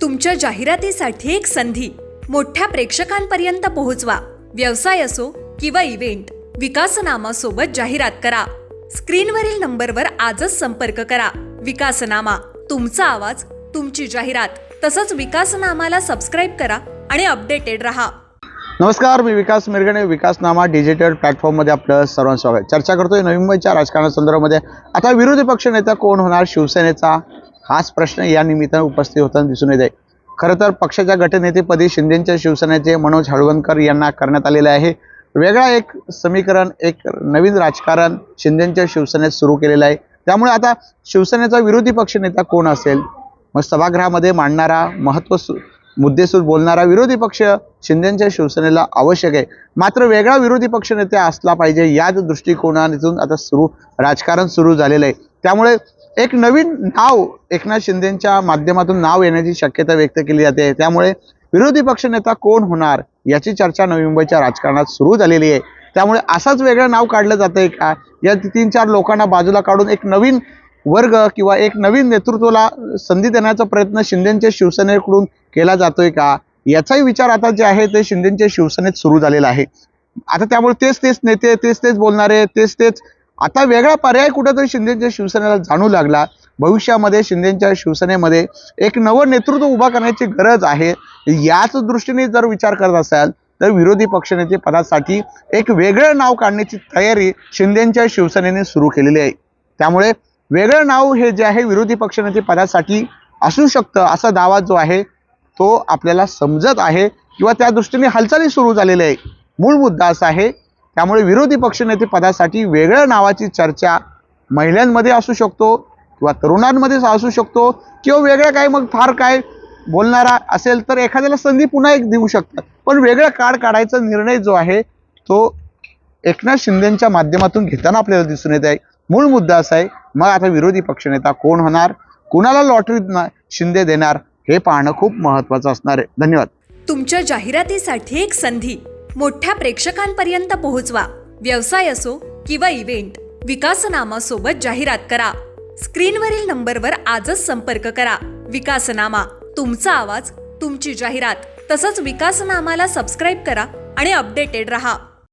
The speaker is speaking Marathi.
तुमच्या जाहिरातीसाठी एक संधी मोठ्या प्रेक्षकांपर्यंत पोहोचवा. व्यवसाय असो किंवा इव्हेंट, विकासनामा सोबत जाहिरात करा. स्क्रीनवरील नंबरवर आजच संपर्क करा. विकासनामा, तुमचा आवाज, तुमची जाहिरात. तसंच विकासनामाला सबस्क्राईब करा आणि अपडेटेड रहा. नमस्कार, मी विकास मिरगणे. विकासनामा डिजिटल प्लॅटफॉर्ममध्ये आपलं सर्वांचं स्वागत. चर्चा करतोय नवी मुंबईच्या राजकारणासंदर्भामध्ये. आता विरोधी पक्षनेता कोण होणार शिवसेनेचा, हाच प्रश्न या निमित्तानं उपस्थित होताना दिसून येत आहे. खरं तर पक्षाच्या गटनेतेपदी शिंदेच्या शिवसेनेचे मनोज हळवणकर यांना करण्यात आलेले आहे. वेगळा एक समीकरण, एक नवीन राजकारण शिंदेच्या शिवसेनेत सुरू केलेलं आहे. त्यामुळे आता शिवसेनेचा विरोधी पक्षनेता कोण असेल, मग सभागृहामध्ये मांडणारा, मुद्देसूद बोलणारा विरोधी पक्ष शिंदेच्या शिवसेनेला आवश्यक आहे. मात्र वेगळा विरोधी पक्षनेता असला पाहिजे याच दृष्टिकोनातून आता राजकारण सुरू झालेलं आहे. त्यामुळे एक नवीन नाव एकनाथ शिंदेच्या माध्यमातून नाव येण्याची शक्यता व्यक्त केली जाते. त्यामुळे विरोधी पक्षनेता कोण होणार याची चर्चा नवी मुंबईच्या राजकारणात सुरू झालेली आहे. त्यामुळे असाच वेगळं नाव काढलं जातंय का, या 3-4 लोकांना बाजूला काढून एक नवीन वर्ग किंवा एक नवीन नेतृत्वाला संधी देण्याचा प्रयत्न शिंदेच्या शिवसेनेकडून केला जातोय का, याचाही विचार आता जे आहे ते शिंदेच्या शिवसेनेत सुरू झालेला आहे. आता त्यामुळे तेच नेते, तेच बोलणारे, तेच आता वेगळा पर्याय कुठेतरी शिंदेच्या शिवसेनेला जाणू लागला. भविष्यामध्ये शिंदेच्या शिवसेनेमध्ये एक नवं नेतृत्व उभा करण्याची गरज आहे. याच दृष्टीने जर विचार करत असाल तर विरोधी पक्षनेते पदासाठी एक वेगळं नाव काढण्याची तयारी शिंदेच्या शिवसेनेने सुरू केलेली आहे. त्यामुळे वेगळं नाव हे जे आहे विरोधी पक्षनेते पदासाठी असू शकतं असा दावा जो आहे तो आपल्याला समजत आहे किंवा त्या दृष्टीने हालचाली सुरू झालेल्या आहे. मूळ मुद्दा असा आहे. त्यामुळे विरोधी पक्षनेते पदासाठी वेगळ्या नावाची चर्चा महिलांमध्ये असू शकतो किंवा तरुणांमध्ये असू शकतो किंवा वेगळं काय, मग फार काय बोलणारा असेल तर एखाद्याला संधी पुन्हा एक देऊ शकतात. पण वेगळं कार्ड काढायचा निर्णय जो आहे तो एकनाथ शिंदेच्या माध्यमातून घेताना आपल्याला दिसून येत आहे. मूळ मुद्दा असा आहे, मग आता विरोधी पक्षनेता कोण होणार, कुणाला लॉटरी शिंदे देणार हे पाहणं खूप महत्त्वाचं असणार आहे. धन्यवाद. तुमच्या जाहिरातीसाठी एक संधी मोठ्या प्रेक्षकांपर्यंत पोहोचवा. व्यवसाय असो किंवा इव्हेंट, विकासनामा सोबत जाहिरात करा. स्क्रीनवरील नंबरवर आजच संपर्क करा. विकासनामा, तुमचा आवाज, तुमची जाहिरात. तसंच विकासनामाला सबस्क्राईब करा आणि अपडेटेड रहा.